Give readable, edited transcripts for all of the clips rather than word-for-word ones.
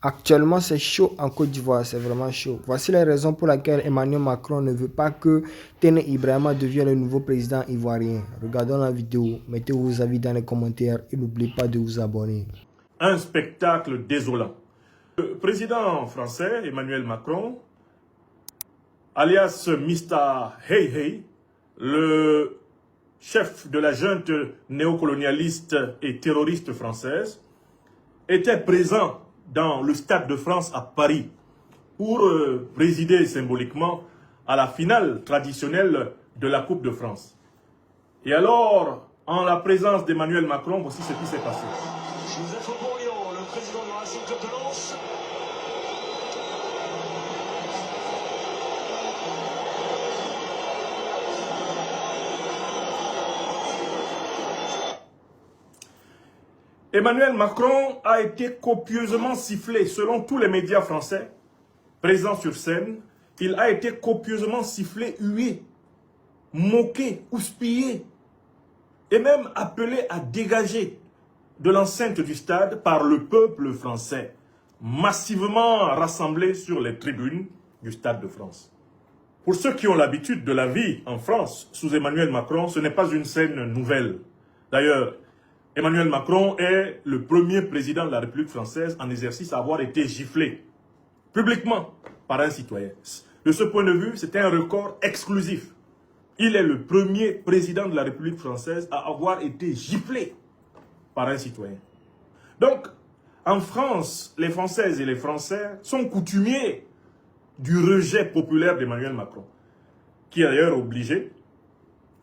Actuellement, c'est chaud en Côte d'Ivoire, c'est vraiment chaud. Voici les raisons pour lesquelles Emmanuel Macron ne veut pas que Tene Ibrahima devienne le nouveau président ivoirien. Regardons la vidéo, mettez vos avis dans les commentaires et n'oubliez pas de vous abonner. Un spectacle désolant. Le président français, Emmanuel Macron, alias Mr. Hey Hey, le chef de la junte néocolonialiste et terroriste française, était présent dans le Stade de France à Paris pour présider symboliquement à la finale traditionnelle de la Coupe de France. Et alors, en la présence d'Emmanuel Macron, voici ce qui s'est passé. Joseph Bourlion, le président du Racing Club de Lens. Emmanuel Macron a été copieusement sifflé, selon tous les médias français présents sur scène. Il a été copieusement sifflé, hué, moqué, houspillé, et même appelé à dégager de l'enceinte du stade par le peuple français, massivement rassemblé sur les tribunes du Stade de France. Pour ceux qui ont l'habitude de la vie en France sous Emmanuel Macron, ce n'est pas une scène nouvelle. D'ailleurs, Emmanuel Macron est le premier président de la République française en exercice à avoir été giflé publiquement par un citoyen. De ce point de vue, c'est un record exclusif. Il est le premier président de la République française à avoir été giflé par un citoyen. Donc, en France, les Françaises et les Français sont coutumiers du rejet populaire d'Emmanuel Macron, qui est d'ailleurs obligé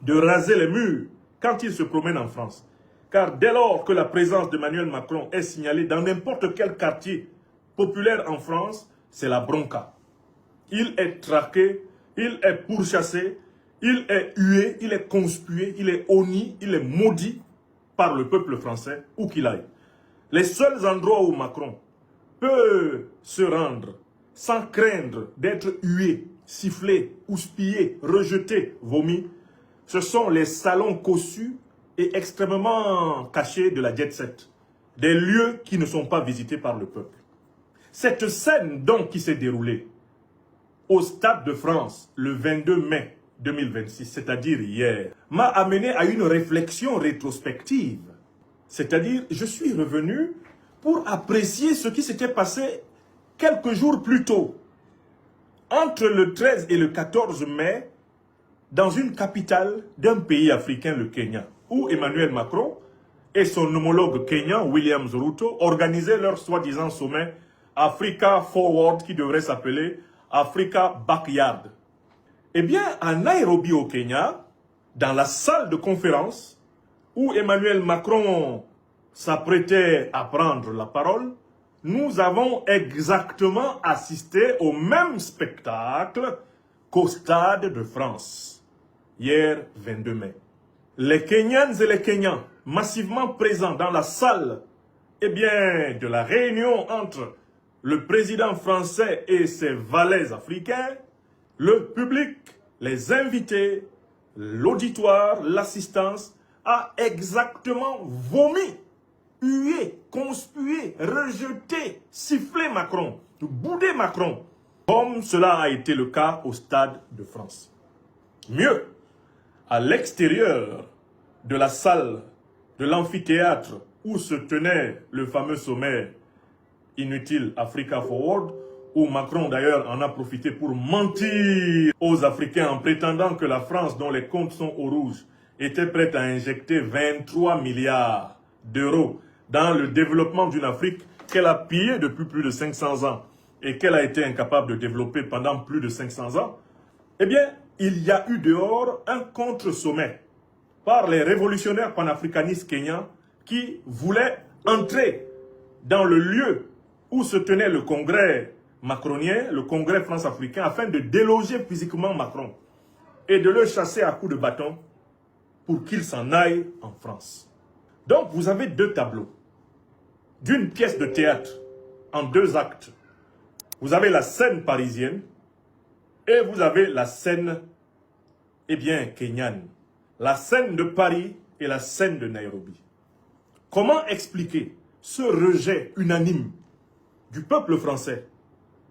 de raser les murs quand il se promène en France. Car dès lors que la présence d'Emmanuel Macron est signalée dans n'importe quel quartier populaire en France, c'est la bronca. Il est traqué, il est pourchassé, il est hué, il est conspué, il est honni, il est maudit par le peuple français, où qu'il aille. Les seuls endroits où Macron peut se rendre sans craindre d'être hué, sifflé, houspillé, rejeté, vomi, ce sont les salons cossus et extrêmement cachés de la jet set, des lieux qui ne sont pas visités par le peuple. Cette scène donc qui s'est déroulée au Stade de France le 22 mai 2026, c'est-à-dire hier, m'a amené à une réflexion rétrospective. C'est-à-dire, je suis revenu pour apprécier ce qui s'était passé quelques jours plus tôt, entre le 13 et le 14 mai, dans une capitale d'un pays africain, le Kenya, où Emmanuel Macron et son homologue kenyan, William Ruto, organisaient leur soi-disant sommet Africa Forward, qui devrait s'appeler Africa Backyard. Eh bien, à Nairobi au Kenya, dans la salle de conférence où Emmanuel Macron s'apprêtait à prendre la parole, nous avons exactement assisté au même spectacle qu'au Stade de France, hier 22 mai. Les Kenyans et les Kenyans, massivement présents dans la salle de la réunion entre le président français et ses valets africains, le public, les invités, l'auditoire, l'assistance, a exactement vomi, hué, conspué, rejeté, sifflé Macron, boudé Macron, comme cela a été le cas au Stade de France. Mieux, à l'extérieur de la salle de l'amphithéâtre où se tenait le fameux sommet inutile Africa Forward, où Macron d'ailleurs en a profité pour mentir aux Africains en prétendant que la France, dont les comptes sont au rouge, était prête à injecter 23 milliards d'euros dans le développement d'une Afrique qu'elle a pillée depuis plus de 500 ans et qu'elle a été incapable de développer pendant plus de 500 ans. Eh bien, il y a eu dehors un contre-sommet par les révolutionnaires panafricanistes kenyans qui voulaient entrer dans le lieu où se tenait le congrès macronien, le congrès France-africain, afin de déloger physiquement Macron et de le chasser à coups de bâton pour qu'il s'en aille en France. Donc, vous avez deux tableaux d'une pièce de théâtre en deux actes. Vous avez la scène parisienne et vous avez la scène, kenyane. La scène de Paris et la scène de Nairobi. Comment expliquer ce rejet unanime du peuple français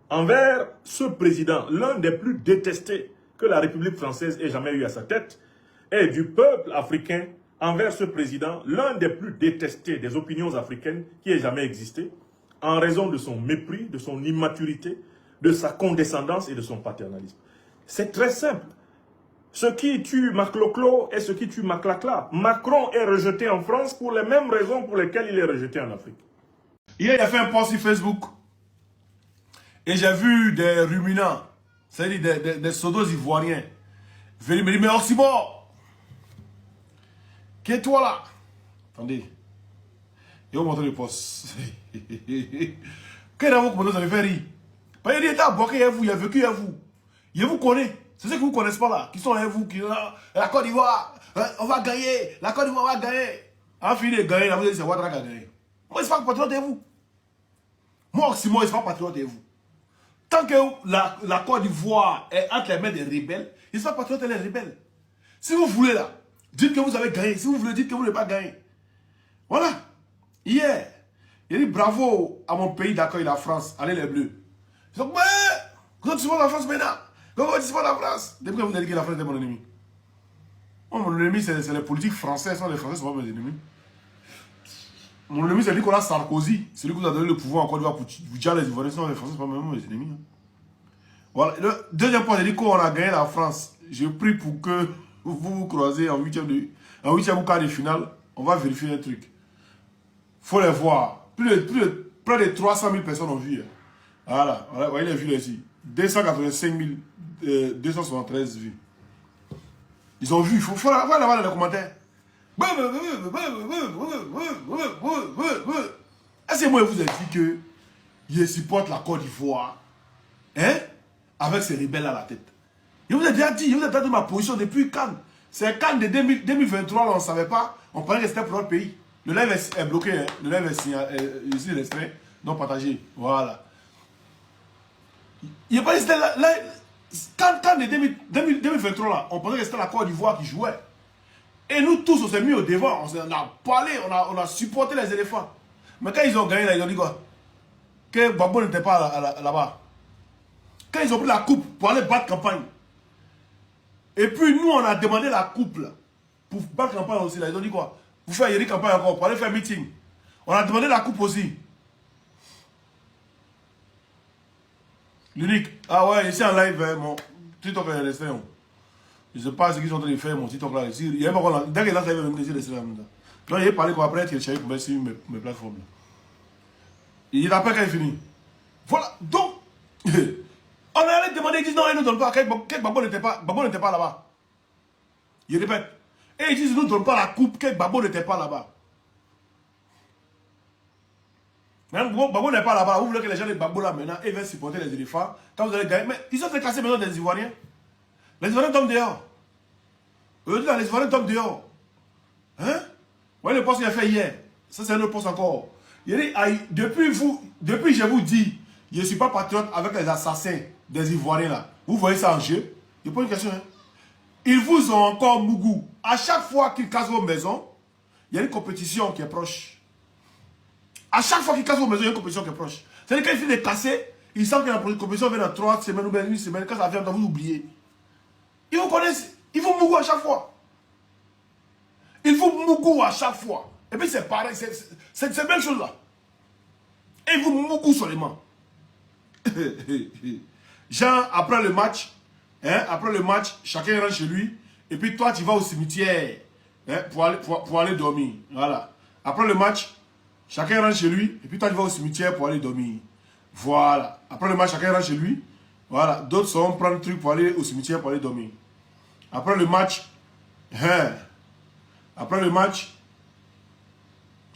envers ce président, l'un des plus détestés que la République française ait jamais eu à sa tête, et du peuple africain envers ce président, l'un des plus détestés des opinions africaines qui ait jamais existé, en raison de son mépris, de son immaturité, de sa condescendance et de son paternalisme. C'est très simple. Ce qui tue Macloclo est ce qui tue Maclacla. Macron est rejeté en France pour les mêmes raisons pour lesquelles il est rejeté en Afrique. Hier, il a fait un post sur Facebook. Et j'ai vu des ruminants, c'est-à-dire des sodos ivoiriens, venir me dire, mais Oxymore, qui est toi là? Attendez. Ils vont montrer le post. Quel avocat vous avez fait rire? Parce qu'il était à Boaké, il a vécu à vous. Il vous connaît. C'est ceux que vous ne connaissez pas là, qui sont à vous, qui la Côte d'Ivoire, on va gagner, la Côte d'Ivoire va gagner. En fin de gagner, là, vous dites, c'est Ouattara qui a gagné. Moi, je ne suis pas patriote de vous. Moi, Oxymore, je ne suis pas patriote de vous. Tant que la Côte d'Ivoire est entre les mains des rebelles, je ne suis pas patriote des rebelles. Si vous voulez là, dites que vous avez gagné. Si vous voulez, dites que vous n'avez pas gagné. Voilà. Hier, il dit bravo à mon pays d'accueil, la France. Allez les Bleus. Ils disent, mais vous êtes souvent la France maintenant. Comment vous dites pas la France? Depuis que vous avez dit que la France était mon ennemi. Moi, mon ennemi, c'est les politiques français. Les Français sont pas mes ennemis. Mon ennemi, c'est Nicolas Sarkozy. C'est lui qui vous a donné le pouvoir en Côte d'Ivoire pour dire les Ivoiriens. Les Français sont pas mes ennemis. Voilà. Le deuxième point, j'ai dit qu'on a gagné la France. Je prie pour que vous vous croisez en huitième ou quart de finale. On va vérifier un truc. Faut les voir. Près de 300 000 personnes ont vu. Voilà. Vous voyez les vues là ici. 285 273 vues. Ils ont vu. Il faut aller voir dans les commentaires. Est-ce que moi, je vous ai dit que je supporte la Côte d'Ivoire, hein, avec ces rebelles à la tête? Je vous ai déjà dit, je vous ai déjà dit ma position depuis Cannes. C'est Cannes de 2023, là, on ne savait pas. On parlait que c'était pour notre pays. Le live est bloqué, hein. Le live est ici, l'extrait, non partagé. Voilà. Il n'y a pas dit que c'était Cannes de 2023, là, on pensait que c'était la Côte d'Ivoire qui jouait. Et nous tous, on s'est mis au devant, on a parlé, on a supporté les éléphants. Mais quand ils ont gagné, là, ils ont dit quoi? Que Gbagbo n'était pas là-bas. Quand ils ont pris la coupe pour aller battre campagne. Et puis nous, on a demandé la coupe là, pour battre campagne aussi. Là. Ils ont dit quoi? Pour faire une campagne encore, pour aller faire meeting. On a demandé la coupe aussi. L'unique. Ah ouais, ici en live, hein, mon TikTok est resté. Je ne sais pas ce qu'ils sont en train de faire, mon TikTok là. Ici, il y a pas dès que là, ça va venir ici, resté là. Donc, il a parlé quoi après, il a cherché pour mettre sur mes plateformes. Là. Il rappelle quand il finit. Voilà, donc, on allait demander, ils disent non, ils ne nous donnent pas. Gbagbo n'était pas là-bas. Il répète. Et ils disent, ils ne nous donnent pas la coupe, que Gbagbo n'était pas là-bas. Gbagbo n'est pas là-bas. Vous voulez que les gens de Gbagbo là maintenant, ils viennent supporter les éléphants. Quand vous allez gagner, mais ils ont fait casser maintenant des Ivoiriens. Les Ivoiriens tombent dehors. Eux, les Ivoiriens tombent dehors. Hein? Vous voyez le poste qu'il a fait hier. Ça, c'est un autre poste encore. Il dit, depuis je vous dis, je ne suis pas patriote avec les assassins des Ivoiriens là. Vous voyez ça en jeu? Je pose une question. Hein? Ils vous ont encore mougou. À chaque fois qu'ils cassent vos maisons, il y a une compétition qui est proche. À chaque fois qu'ils cassent vos maisons, il y a une compétition qui est proche. C'est-à-dire qu'ils finissent de casser, ils savent que la compétition vient dans 3 semaines ou bien 1 semaine. Quand ça vient, vous oubliez. Ils vous connaissent. Ils vous mougou à chaque fois. Ils vous mougou à chaque fois. Et puis c'est pareil, c'est la même chose là. Et ils vous mougou seulement. Jean, après le match, chacun rentre chez lui. Et puis toi, tu vas au cimetière pour aller dormir. Voilà. Après le match, chacun rentre chez lui. Et puis toi, tu vas au cimetière pour aller dormir. Voilà. Après le match, chacun rentre chez lui. Voilà. D'autres seront prendre le truc pour aller au cimetière pour aller dormir. Après le match,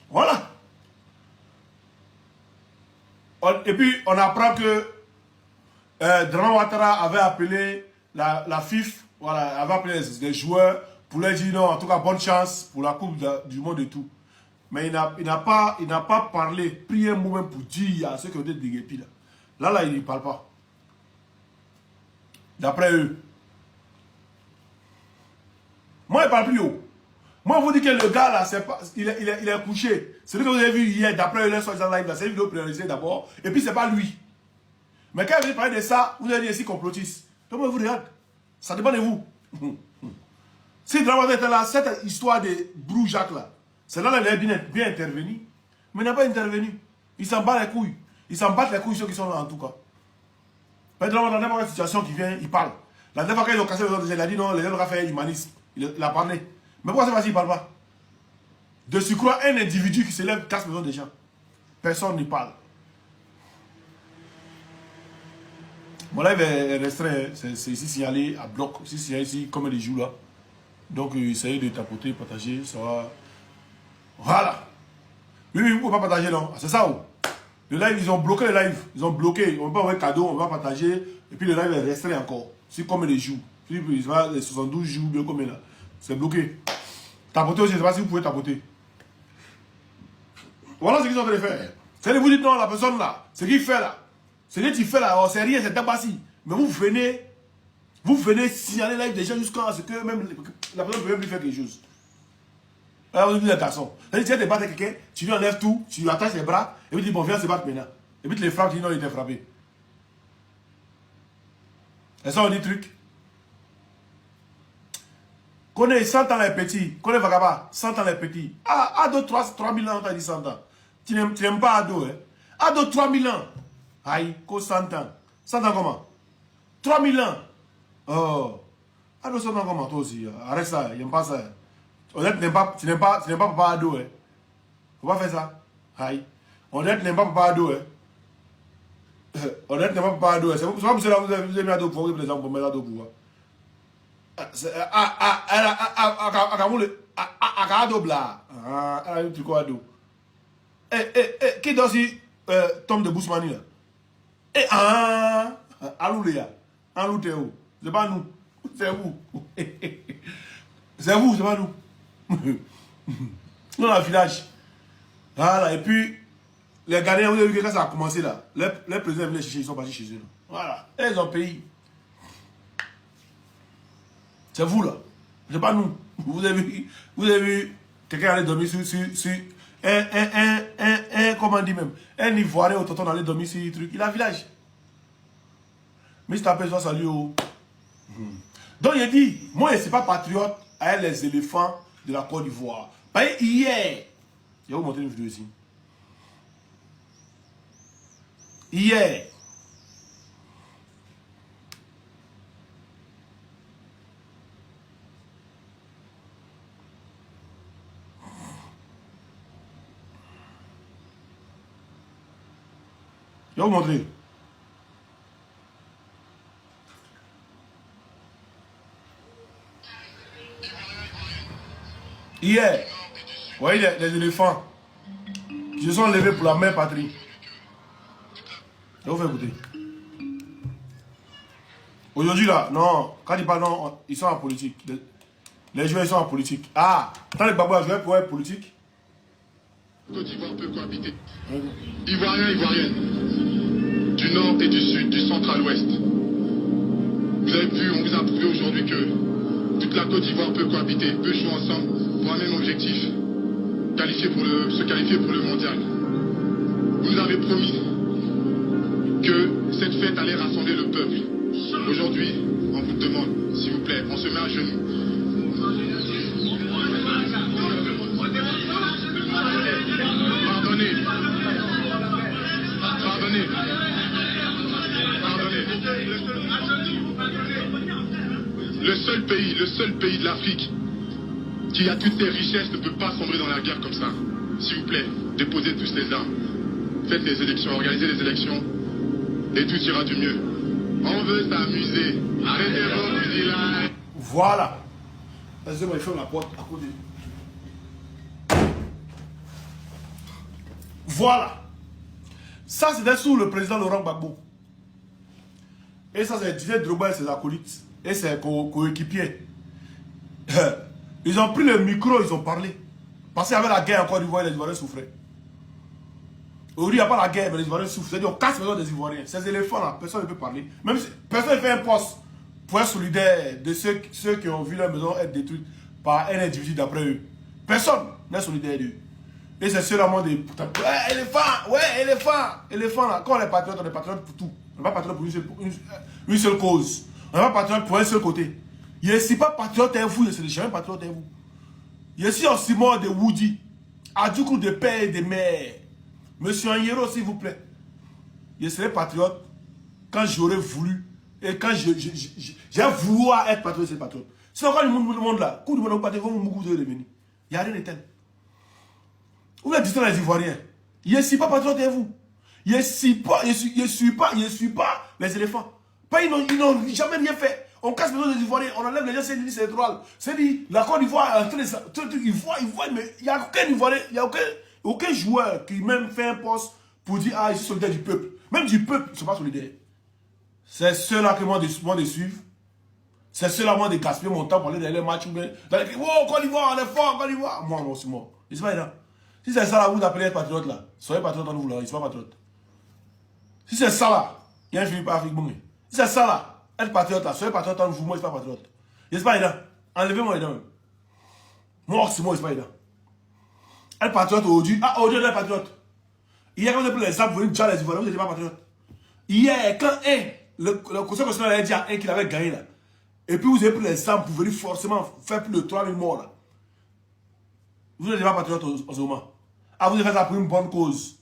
voilà. Et puis, on apprend que Draman Ouattara avait appelé la FIF, voilà, avait appelé les joueurs pour leur dire non, en tout cas, bonne chance pour la Coupe du Monde et tout. Mais il n'a pas parlé, pris un moment pour dire à ceux qui ont été déguépis là. Là, il ne parle pas. D'après eux. Moi, il ne parle plus haut. Moi, vous dis que le gars là, pas, il est couché. Celui que vous avez vu hier, d'après le soi-disant live, c'est une vidéo priorisée d'abord. Et puis, c'est pas lui. Mais quand vous parlez de ça, vous allez dire ici complotiste. Donc, moi, vous regarde. Ça dépend de vous. Si Dramane était là, cette histoire de Brou-Jacques là, c'est là qu'il est bien intervenu. Mais il n'a pas intervenu. Il s'en bat les couilles. Il s'en bat les couilles ceux qui sont là en tout cas. Mais dans n'importe quelle situation qui vient, il parle. La dernière fois qu'ils ont cassé les autres, il a dit non, les gens ont fait humanisme. Il a parlé. Mais pourquoi c'est parce qu'il ne parle pas? De surcroît, un individu qui se lève casse les autres des gens. Personne n'y parle. Mon live est restreint. C'est ici signalé à bloc. Ici signalé ici comme des jours là. Donc essayez de tapoter, partager. Ça va. Voilà. Oui, vous ne pouvez pas partager non. C'est ça où? Le live, ils ont bloqué le live. Ils ont bloqué. On ne peut pas envoyer cadeau, on va partager. Et puis le live est restreint encore. C'est comme les jours. Il va les 72 jours, bien comme là. C'est bloqué. Tapoter aussi, je ne sais pas si vous pouvez tapoter. Voilà ce qu'ils ont en train de faire. C'est vous dites non, la personne là, ce qu'il fait là, ce que tu fais là, c'est rien, c'est tabassi. Mais vous venez signaler live des gens jusqu'à ce que même la personne ne peut même plus faire quelque chose. Alors vous dites les garçons. C'est-à-dire, tu viens de battre quelqu'un, tu lui enlèves tout, tu lui attaches les bras, et puis tu dis bon, viens se battre maintenant. Et puis tu les frappes, tu dis non, il t'a frappé. Et ça, on dit truc. Connais 100 ans les petits, connais Vagaba, 100 ans les petits. Ado 3000 ans, on t'a dit 100 ans. Tu n'aimes pas Ado, hein. Ado 3000 ans. Aïe, qu'au 100 ans. 100 ans comment? 3000 ans. Oh. Ado 100 ans comment, toi aussi? Arrête ça, il n'aime pas ça. Honnête, tu n'aimes pas Papa Ado, hein. Faut pas faire ça. Aïe. Honnête, n'aime pas Papa Ado, hein. Honnête, n'aime pas Papa Ado, hein. C'est pas pour cela que vous avez mis Ado pour vous, les gens, pour mettre Ado pour vous. Qui doit aussi Tom de Bousmani là? Alouléa, Aloutéo, c'est pas nous, c'est vous. C'est vous, c'est pas nous. Nous dans le village. Voilà, et puis les Ghanéens, vous avez vu que quand ça a commencé là, les présidents venaient chercher, ils sont partis chez eux. Voilà, et ils ont payé. C'est vous là, c'est pas nous. Vous avez vu quelqu'un aller dormir sur comment on dit même, un Ivoirien au tonton aller dormir sur un truc. Il a un village. Mais c'est appelé ça, salut. Donc il a dit, moi je ne suis pas patriote avec les éléphants de la Côte d'Ivoire. Parce que hier, je vais vous montrer une vidéo ici. Hier, je vais vous montrer. Hier, vous voyez les éléphants qui se sont levés pour la mère patrie. Je vais vous faire écouter. Aujourd'hui là, non, quand ils parlent non, ils sont en politique. Les joueurs ils sont en politique. Ah, quand les babouas jouent pour être politique. Côte d'Ivoire peut cohabiter. Ivoiriens, Ivoiriennes, du nord et du sud, du centre à l'ouest. Vous avez vu, on vous a prouvé aujourd'hui que toute la Côte d'Ivoire peut cohabiter, peut jouer ensemble pour un même objectif, se qualifier pour le mondial. Vous nous avez promis que cette fête allait rassembler le peuple. Aujourd'hui, on vous demande, s'il vous plaît, on se met à genoux. Pardonnez. Le seul pays de l'Afrique qui a toutes ses richesses ne peut pas sombrer dans la guerre comme ça. S'il vous plaît, déposez tous les armes. Faites les élections, organisez les élections et tout ira du mieux. On veut s'amuser. Arrêtez vos fusillades. Voilà. Laissez-moi fermer la porte à côté. Voilà. Ça, c'était sous le président Laurent Gbagbo. Et ça, c'est Didier Drogba et ses acolytes. Et ses coéquipiers. Ils ont pris le micro, ils ont parlé. Parce qu'il y avait la guerre en Côte d'Ivoire et les Ivoiriens souffraient. Aujourd'hui, il n'y a pas la guerre, mais les Ivoiriens souffrent. C'est-à-dire, on casse les maisons des Ivoiriens. Ces éléphants-là, personne ne peut parler. Même si personne ne fait un poste pour être solidaire de ceux qui ont vu leur maison être détruite par un individu d'après eux. Personne n'est solidaire d'eux. Et c'est seulement des... Ouais, éléphant là. Quand on est patriote pour tout. On n'est pas patriote pour une seule cause. On n'est pas patriote pour un seul côté. Je ne suis pas patriote à vous, je ne suis jamais patriote à vous. Je suis aussi mort de Woody. À du coup de père et de mère. Monsieur Anyero, s'il vous plaît. Je serai patriote quand j'aurais voulu. Et quand j'ai voulu être patriote, c'est patriote. Sinon, quand le monde là, quand le monde pas de vous, vous devez revenir. Il n'y a rien de tel. Vous êtes distraits les Ivoiriens. Je ne suis pas patriote à vous. Je ne suis pas les éléphants. Pas, ils n'ont jamais rien fait. On casse les autres Ivoiriens, on enlève les gens, c'est électoral. C'est dit, la Côte d'Ivoire, mais il n'y a aucun Ivoirien, il n'y a aucun joueur qui même fait un poste pour dire, ah, je suis solidaire du peuple. Même du peuple, ils ne sont pas solidaires. C'est ceux-là que moi de suivre. C'est ceux-là moi de gaspiller mon temps pour aller dans les matchs. Oh, Côte d'Ivoire, on est fort, Côte d'Ivoire. Moi, non, c'est mort. C'est pas évident. Si c'est ça là, vous appelez être patriote là. Soyez patriote en vous là, ils ne sont pas patriotes. Si c'est ça là, il y a un Philippe Afrique Boumé. Si c'est ça là, être patriote là, soyez patriote en vous, moi je ne suis pas patriote. C'est pas évident. Enlevez-moi les dents même. Moi, c'est moi, c'est pas évident. Être patriote aujourd'hui, ah, aujourd'hui, elle est patriote. Hier, quand vous avez pris les arbres, vous venez déjà les Ivoiriens, vous n'êtes pas patriote. Hier, quand le conseil constitutionnel a dit à un qu'il avait gagné là, et puis vous avez pris les armes pour venir forcément faire plus de 3000 morts là. Vous n'êtes pas patriote en ce moment. Ah, vous avez fait ça pour une bonne cause.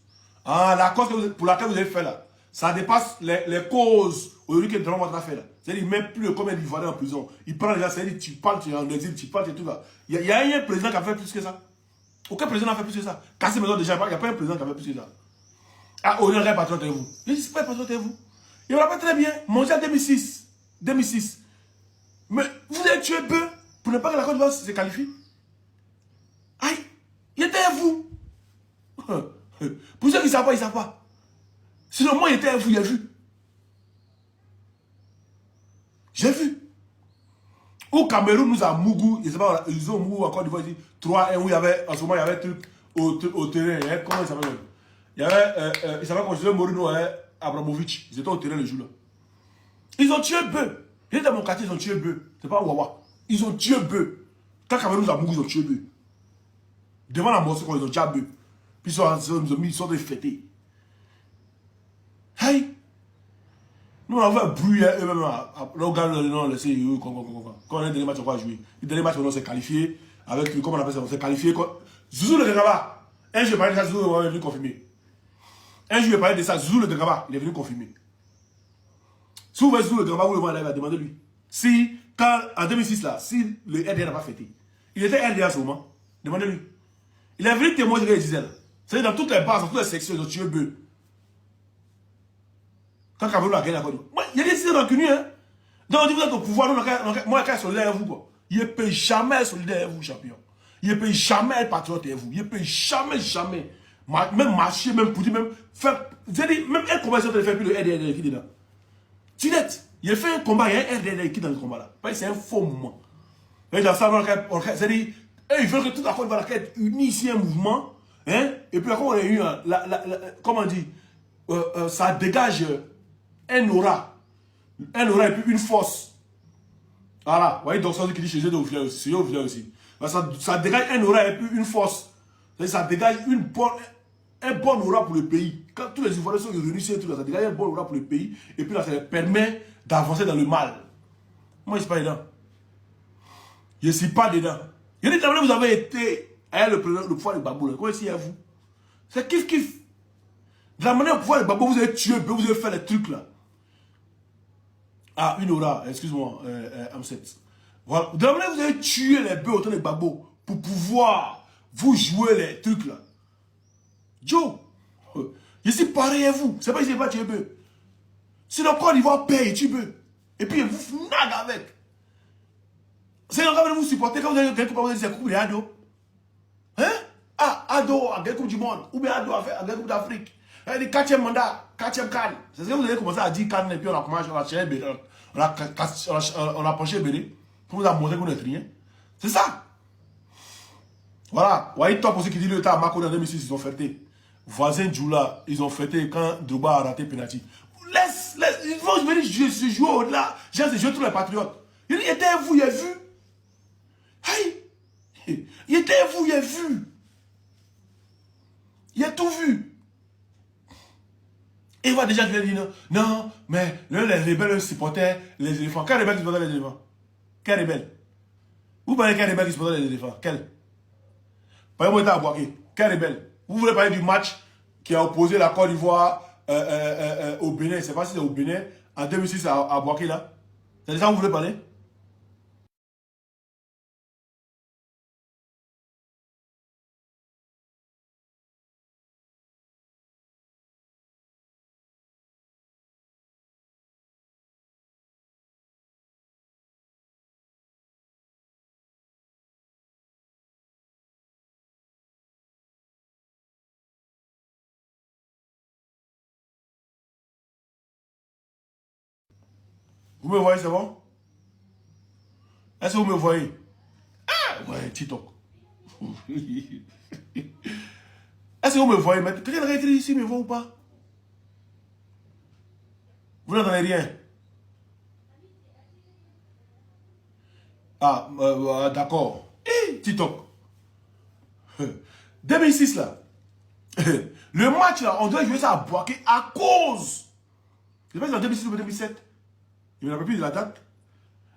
Ah, la cause pour laquelle vous avez fait là, ça dépasse les causes aujourd'hui que Donald Trump a fait là. C'est-à-dire, il ne met plus le combien d'Ivoiriens en prison. Il prend les gens, c'est-à-dire, tu parles, tu es en exil, tu parles, et tout là. Il y a un président qui a fait plus que ça. Aucun président n'a fait plus que ça. Casser maison déjà, il n'y a pas un président qui a fait plus que ça. Ah, on est patriote et vous. Je ne suis pas patriote et vous. Il me rappelle très bien, mondial 2006. 2006. Mais vous avez tué peu pour ne pas que la Côte d'Ivoire se qualifie. Aïe, il était à vous. Pour ceux qui ne savent pas, ils ne savent pas. Sinon, moi, il était à vous, il a vu. J'ai vu. Au Cameroun, nous avons Mougou, ils ont Mougou en Côte d'Ivoire, 3-1, où il y avait, en ce moment, il y avait un truc au terrain. Comment il s'appelle? Il y avait, il s'appelle José Mourinho et Abramovich. Ils étaient au terrain le jour-là. Ils ont tué Beu. Il est dans mon quartier, ils ont tué Beu. C'est pas Wawa. Ils ont tué Beu. Quand Cameroun a Mougou, ils ont tué Beu. Devant la mosquée, ils ont tué Beu. Puis ils sont des fêtés. Hey! Nous, on avait brûlé eux-mêmes. Là, on gagne le nom, laissez eux. Quand on a des matchs, on va jouer. Les derniers matchs, on s'est qualifié. Avec, comment on appelle ça? On s'est qualifié. Zouzou le Gagaba. Un jeu parlait de ça, Zouzou est venu confirmer. Un jeu parlait de ça, Zouzou le Gagaba. Il est venu confirmer. Si vous voyez Zouzou le Gagaba, vous le voyez, il va demander lui. Si, quand, en 2006, là, si le RDA n'a pas fêté, il était RDA à ce moment, demandez-lui. Il est venu témoigner ce qu'il disait là. C'est-à-dire, dans toutes les bases, dans toutes les sections, ils ont tué Beu. Quand Cameroun a gagné la Côte d'Ivoire. Il y a des idées rancuniers, hein. Donc, on dit, vous êtes au pouvoir, moi, je suis solidaire avec vous, quoi. Il ne peut jamais être solidaire avec vous, champion. Il ne peut jamais être patriote avec vous. Il ne peut jamais. Même marcher, même pour dire, même faire. C'est-à-dire, même un combat, ça ne fait plus le RDR qui est dedans. Tinette, il a fait un combat, il y a un RDR qui est dans le combat là. C'est un faux mouvement. Et dans ça, c'est-à-dire, ils veulent que toute la Côte d'Ivoire être unie ici, un mouvement. Hein? Et puis, quand on a eu, comment on dit, ça dégage un aura et puis une force. Voilà, vous voyez, donc ça qui dit chez eux aussi. Ça dégage un aura et puis une force. Ça dégage un bon aura pour le pays. Quand tous les Ivoiriens sont réunis, ça dégage un bon aura pour le pays. Et puis là, ça leur permet d'avancer dans le mal. Moi, je ne suis pas dedans. Je ne suis pas dedans. Je dis, vous avez été le pouvoir de Gbagbo. Comment est-ce qu'il y a vous? C'est kiff. De la manière au pouvoir de Gbagbo, vous avez tué, vous avez fait les trucs là. Ah, une aura, excuse-moi, M7. Voilà. De la manière vous avez tué les bœufs autour de Gbagbo pour pouvoir vous jouer les trucs là. Joe, je suis pareil à vous. C'est pas que je n'ai pas tué bœuf. Si le Côte d'Ivoire paye, tu bœuf. Et puis vous nague avec. C'est quand vous supportez, quand vous avez gagné vous avez dit c'est coupe de Ado. Hein? Ah, Ado a gagné Coupe du Monde. Ou bien Ado a gagné Coupe d'Afrique. Le 4e mandat, 4e canne. C'est ce que vous avez commencé à dire canne et puis on a commencé à chercher Béré. On a penché Béré. Pour vous montrer qu'on n'est rien. C'est ça. Voilà. Vous voyez, top aussi qui dit le temps à Mako dans 2006, ils ont fêté. Voisin Djoula, ils ont fêté quand Drogba a raté penalty. Laisse. Ils vont venir jouer au-delà. J'ai joué tous les patriotes. Il était vous, il a vu. Hey. Il était fou, il a vu. Il a tout vu. Et il va déjà dire non, non, mais les rebelles supportaient les éléphants. Quel rebelle qui supportait les éléphants? Quel rebelle? Vous parlez quel rebelle qui supportait les éléphants? Quel? Par exemple, à Boaké. Quel rebelle? Vous voulez parler du match qui a opposé la Côte d'Ivoire au Bénin? Je ne sais pas si c'est au Bénin, en 2006 à Boaké là. C'est de ça que vous voulez parler? Vous me voyez, c'est bon? Est-ce que vous me voyez? Ah, ouais, TikTok. Est-ce que vous me voyez? Mais quelqu'un regarde ici, me voit ou pas? Vous n'entendez rien? Ah, d'accord. TikTok. 2006 là. Le match là, on doit jouer ça à Boaké à cause. Je sais pas si c'est en 2006 ou 2007. Je ne me rappelle plus de la date.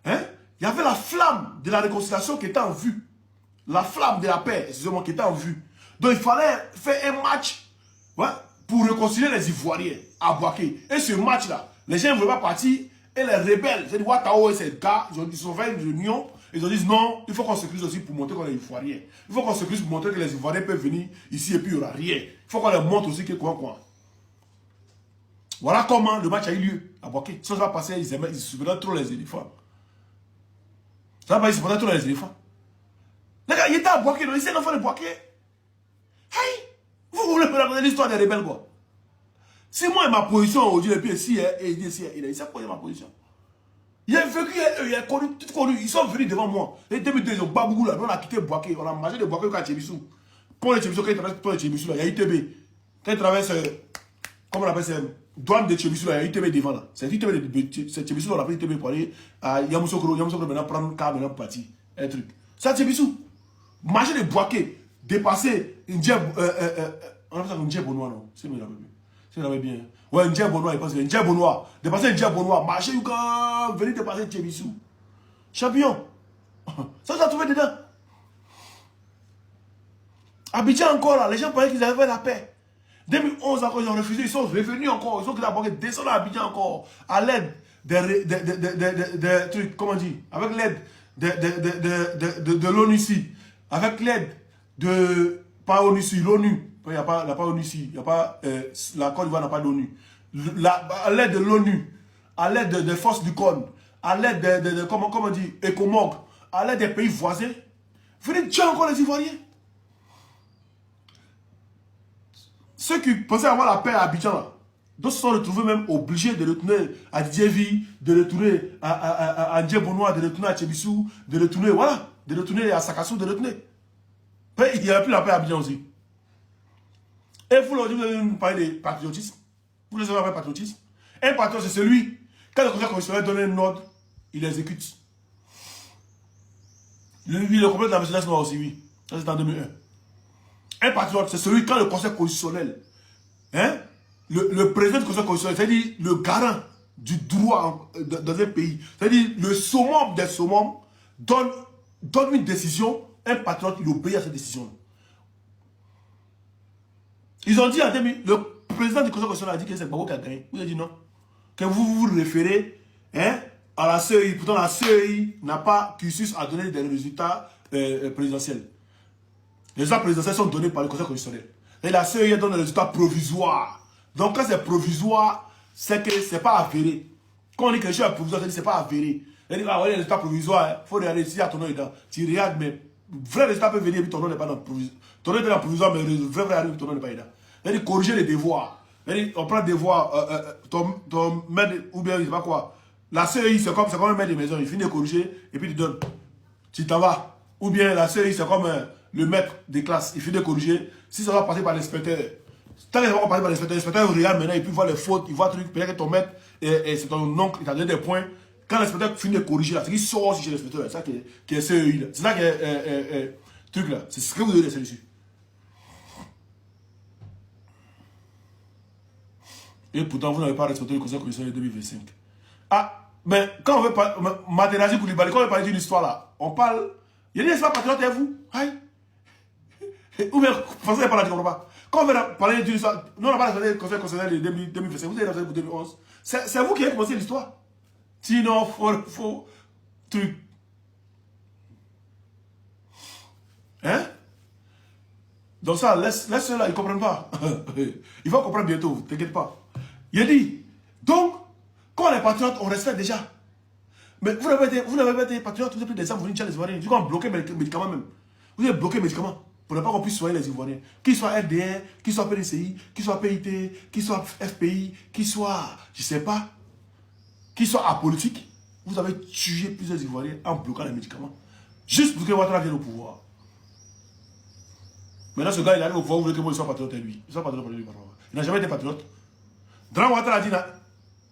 Hein? Il y avait la flamme de la réconciliation qui était en vue. La flamme de la paix, excusez-moi, qui était en vue. Donc il fallait faire un match, ouais, pour réconcilier les Ivoiriens à Boaké. Et ce match-là, les gens ne voulaient pas partir. Et les rebelles, c'est-à-dire Ouattao et ses gars, ils sont fait une réunion. Ils ont dit non, il faut qu'on se crise aussi pour montrer qu'on est Ivoiriens. Il faut qu'on se crise pour montrer que les Ivoiriens peuvent venir ici et puis il n'y aura rien. Il faut qu'on leur montre aussi que quoi. Voilà comment le match a eu lieu à Boaké. Ça va passer, ils supportaient trop les éléphants. Ça va passer, ils supportaient trop les éléphants. Les gars, il était à Boaké, donc il s'est enfant de Boaké. Hey! Vous voulez me raconter l'histoire des rebelles, quoi? Si moi, ma position aujourd'hui, et puis ici, il s'est posé ma position. Il a vécu, il a connu, tout connu. Ils sont venus devant moi. Et 2002, ils ont babou là. On a quitté Boaké. On a mangé de Boaké jusqu'à Tchébissou. Pour les Tchébissou, quand ils traversent pour les Tchébissou, il y a ITB. Quand ils traversent, comment on appelle ça? Douane de Tchébissou, il y a ITB devant là. C'est ITB de Tchébissou, on appelle ITB pour aller à Yamoussoukro. Yamoussoukro maintenant prendre le car, maintenant pour partir. Un truc. C'est à Tchébissou. Manger de Boaké, dépasser une djeb, on appelle ça une djeb bonois, non? C'est mieux, si vous l'avez bien. Ouais, un djeb bonois, il passe. Un djeb bonois. Dépasser un djeb bonois. Marcher, venir dépasser Tchébissou. Champion. Ça, ça trouvé dedans. Abidjan encore là, les gens pensaient qu'ils avaient fait la paix. 2011 encore, ils ont refusé, ils sont revenus encore. Ils ont d'abord descendu à Abidjan encore. À l'aide des trucs, comment on dit? Avec l'aide de l'ONU ici. Avec l'aide de. Pas ONU ici, l'ONU. Il n'y a pas ONU ici. Il n'y a pas. La Côte d'Ivoire n'a pas d'ONU. À l'aide de l'ONU. À l'aide des forces du CON. À l'aide de comment on dit? Ecomog. À l'aide des pays voisins. Venez tuer encore les Ivoiriens. Ceux qui pensaient avoir la paix à Abidjan, là, d'autres se sont retrouvés même obligés de retourner à Djévi, de retourner à Ndjebonois, de retourner à Tchébissou, de retourner, voilà, de retourner à Sakassou, de retourner. Mais il n'y avait plus la paix à Abidjan aussi. Et vous, aujourd'hui, vous allez nous parler de patriotisme. Vous les avez appelé patriotisme. Un patriote, c'est celui, quand le conseil constitutionnel donne un ordre, il l'exécute. Lui, le complet de la Mercedes Noire aussi, oui. Ça, c'est en 2001. Un patriote, c'est celui quand le conseil constitutionnel, hein, le président du conseil constitutionnel, c'est-à-dire le garant du droit dans un pays, c'est-à-dire le summum des summums, donne une décision, un patriote, il obéit à cette décision. Ils ont dit en 2000, le président du conseil constitutionnel a dit que c'est Gbagbo qui a gagné. Vous avez dit non. Que vous vous référez, hein, à la CEI. Pourtant, la CEI n'a pas cursus à donner des résultats présidentiels. Les résultats présidentiels sont donnés par le conseil constitutionnel. Et la CEI donne des résultats provisoires. Donc, quand c'est provisoire, c'est que ce n'est pas avéré. Quand on dit que les choses sont provisoires, c'est pas avéré. Elle dit, ah ouais, les résultats provisoires, il faut regarder s'il y a ton nom dedans. Tu regardes, mais vrai résultat peut venir, mais ton nom n'est pas dans le provisoire. Ton nom est dans le provisoire, mais le vrai arrive, ton nom n'est pas dedans. Elle dit, corriger les devoirs. Elle dit, on prend des devoirs, ton maître, ou bien, je ne sais pas quoi. La CEI, c'est comme un maître de maison, il finit de corriger, et puis il donne. Tu t'en vas. Ou bien, la CEI, c'est comme le maître des classes, il finit de corriger. Si ça va passer par l'inspecteur, tant que ça va passer par l'inspecteur, il regarde maintenant, il peut voir les fautes, il voit le truc, peut-être que ton maître, et c'est ton oncle, il t'a donné des points. Quand l'inspecteur finit de corriger, là, c'est qu'il sort aussi chez l'inspecteur, c'est ça qui est CEI. C'est ça truc là. C'est ce que vous devez laisser dessus. Et pourtant, vous n'avez pas respecté le Conseil constitutionnel de 2025. Ah, mais quand on veut parler, Materazzi Koulibaly, quand on veut parler d'une histoire là, on parle. Il y a des histoires patriotes et vous. Aïe. Ou bien, pensez par là, je ne comprends pas. Quand on veut parler d'une histoire, nous on n'a pas respecté le Conseil constitutionnel de 2025, vous avez respecté pour 2011. C'est vous qui avez commencé l'histoire. Sinon, faux truc. Hein? Donc ça, laisse-le là, ils ne comprennent pas. Ils vont comprendre bientôt, t'inquiète pas. Il a dit, donc, quand on est patriote, on respecte déjà. Mais vous n'avez pas été patriote, vous avez pris des armes, vous venez les Ivoiriens. Du coup, on a bloqué les médicaments même. Vous avez bloqué les médicaments pour ne pas qu'on puisse soigner les Ivoiriens. Qu'ils soient RDR, qu'ils soient PDCI, qu'ils soient PIT, qu'ils soient FPI, qu'ils soient, je ne sais pas, qu'ils soient apolitiques. Vous avez tué plusieurs Ivoiriens en bloquant les médicaments. Juste pour que Ouattara vienne au pouvoir. Maintenant, ce gars, il arrive au pouvoir, vous voulez que moi, je sois patriote et lui. Il soit patriote pour lui. Il n'a jamais été patriote. Dran Ouattara a dit,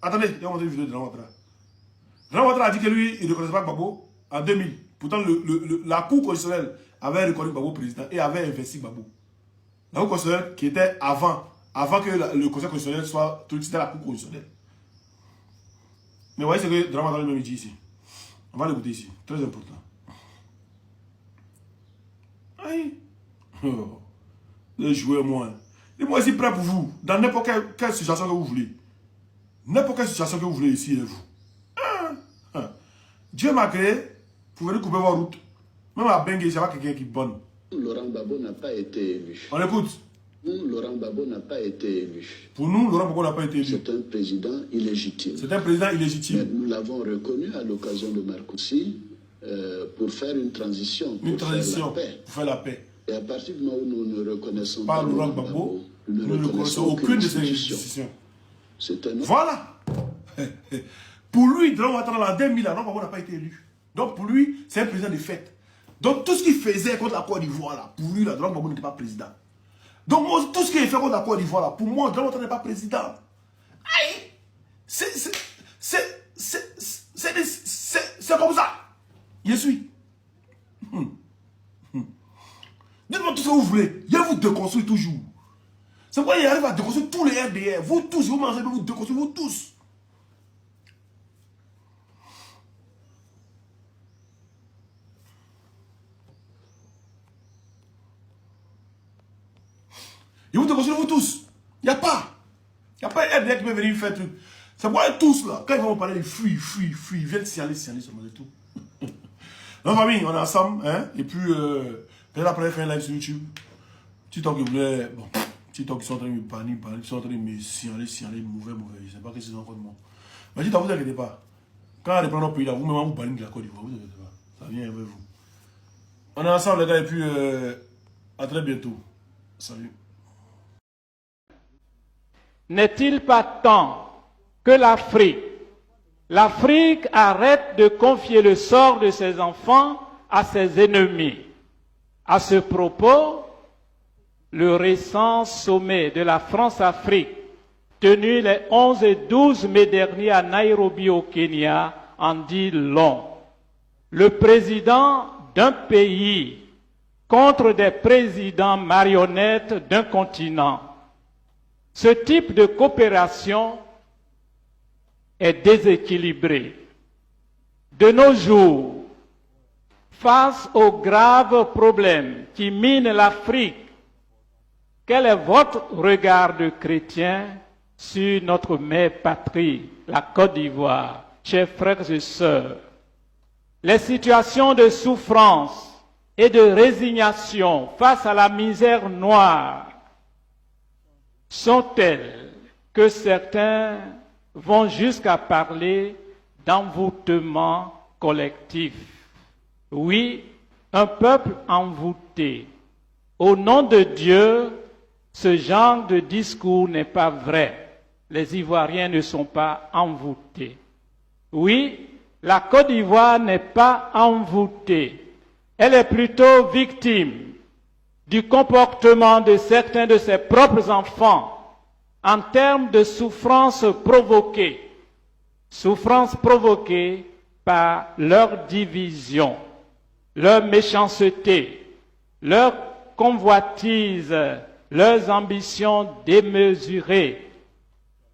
attendez, il y a une vidéo de Dran Ouattara. Dran Ouattara a dit que lui, il ne reconnaissait pas Gbagbo en 2000. Pourtant, la Cour constitutionnelle avait reconnu Gbagbo président et avait investi Gbagbo. La Cour constitutionnelle qui était avant que le Conseil constitutionnel soit tout, c'était la Cour constitutionnelle. Mais vous voyez ce que Dran Ouattara lui dit ici. On va l'écouter ici, très important. Aïe. Oh. Les joueurs, moi. Et moi, je suis prêt pour vous. Dans n'importe quelle situation que vous voulez. N'importe quelle situation que vous voulez ici, et vous. Dieu m'a créé pour venir couper vos routes. Même à Bengue, j'ai pas quelqu'un qui est bon. Laurent Gbagbo n'a pas été élu. On écoute. Laurent Gbagbo n'a pas été élu. Pour nous, Laurent Gbagbo n'a pas été élu. C'est un président illégitime. C'est un président illégitime. Mais nous l'avons reconnu à l'occasion de Marcoussi pour faire une transition. Une transition pour faire la paix. Et à partir du moment où nous ne reconnaissons pas pas Laurent Gbagbo, nous ne reconnaissons aucune de ses décisions. C'est un... Voilà. Pour lui, Dran Ouattara en 2000, Laurent Gbagbo n'a pas été élu. Donc pour lui, c'est un président de fait. Donc tout ce qu'il faisait contre la Côte d'Ivoire, là, pour lui, Laurent Gbagbo n'était pas président. Donc moi, tout ce qu'il fait contre la Côte d'Ivoire, là, pour moi, Dran Ouattara n'est pas président. Aïe. C'est comme ça. Je suis. Dites-moi tout ce que vous voulez. Il vous déconstruire toujours. C'est pourquoi il arrive à déconstruire tous les RDR. Vous tous, vous mangez, vous déconstruire, vous tous. Et vous déconstruire, vous tous. Il n'y a pas. Il n'y a pas un RDR qui peut venir faire truc. C'est pourquoi tous là, quand ils vont parler de fuis, ils viennent s'y seulement de tout. Donc famille, on est ensemble, hein, et puis peut-être après faire un live sur YouTube. TikTok qui voulait, bon, TikTok qui sont en train de me paniquer, qui sont en train de me signaler, mauvais, je sais pas que c'est encore de moi. Mais dites, vous inquiétez pas. Quand on reprend notre pays là, vous-même vous bannissez de la Côte d'Ivoire, vous inquiétez pas. Ça vient avec vous. On est ensemble les gars, et puis à très bientôt. Salut. N'est-il pas temps que l'Afrique arrête de confier le sort de ses enfants à ses ennemis? À ce propos, le récent sommet de la France-Afrique, tenu les 11 et 12 mai dernier à Nairobi au Kenya, en dit long. Le président d'un pays contre des présidents marionnettes d'un continent. Ce type de coopération est déséquilibré. De nos jours, face aux graves problèmes qui minent l'Afrique, quel est votre regard de chrétien sur notre mère patrie, la Côte d'Ivoire, chers frères et sœurs? Les situations de souffrance et de résignation face à la misère noire sont telles que certains vont jusqu'à parler d'envoûtement collectif. Oui, un peuple envoûté. Au nom de Dieu, ce genre de discours n'est pas vrai. Les Ivoiriens ne sont pas envoûtés. Oui, la Côte d'Ivoire n'est pas envoûtée. Elle est plutôt victime du comportement de certains de ses propres enfants en termes de souffrances provoquées par leur division, leur méchanceté, leurs convoitises, leurs ambitions démesurées,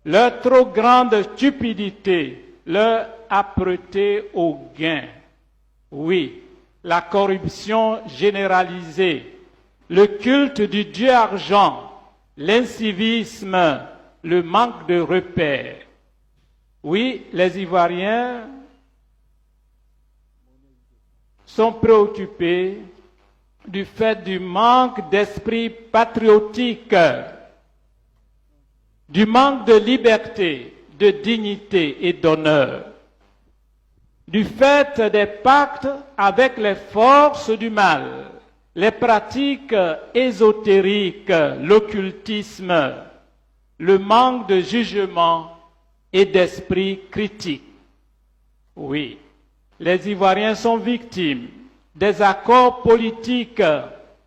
leur trop grande stupidité, leur âpreté au gain. Oui, la corruption généralisée, le culte du Dieu argent, l'incivisme, le manque de repères. Oui, les Ivoiriens sont préoccupés du fait du manque d'esprit patriotique, du manque de liberté, de dignité et d'honneur, du fait des pactes avec les forces du mal, les pratiques ésotériques, l'occultisme, le manque de jugement et d'esprit critique. Oui, les Ivoiriens sont victimes des accords politiques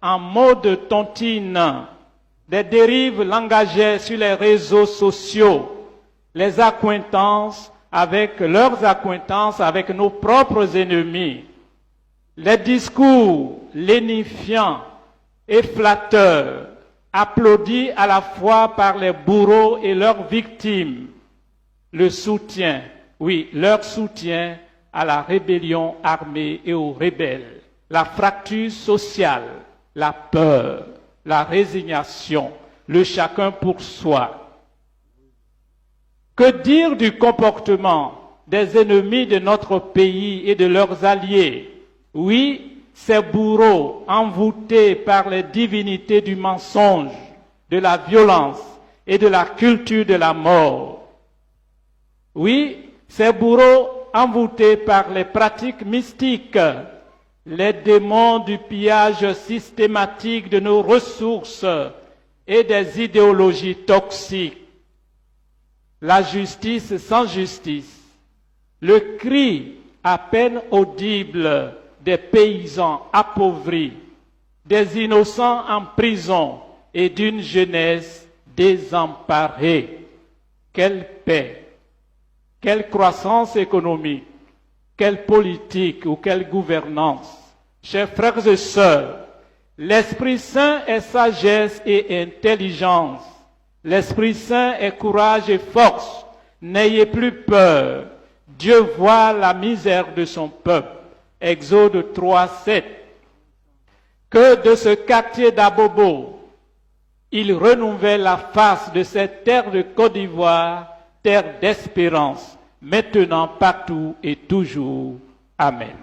en mode tontine, des dérives langagières sur les réseaux sociaux, les accointances avec leurs accointances avec nos propres ennemis, les discours lénifiants et flatteurs, applaudis à la fois par les bourreaux et leurs victimes, le soutien, oui, leur soutien à la rébellion armée et aux rebelles, la fracture sociale, la peur, la résignation, le chacun pour soi. Que dire du comportement des ennemis de notre pays et de leurs alliés? Oui, ces bourreaux envoûtés par les divinités du mensonge, de la violence et de la culture de la mort. Oui, ces bourreaux envoûtés par les pratiques mystiques, les démons du pillage systématique de nos ressources et des idéologies toxiques. La justice sans justice, le cri à peine audible des paysans appauvris, des innocents en prison et d'une jeunesse désemparée. Quelle paix, quelle croissance économique, quelle politique ou quelle gouvernance. Chers frères et sœurs, l'Esprit Saint est sagesse et intelligence. L'Esprit Saint est courage et force. N'ayez plus peur. Dieu voit la misère de son peuple. Exode 3, 7. Que de ce quartier d'Abobo, il renouvelle la face de cette terre de Côte d'Ivoire, terre d'espérance, maintenant, partout et toujours. Amen.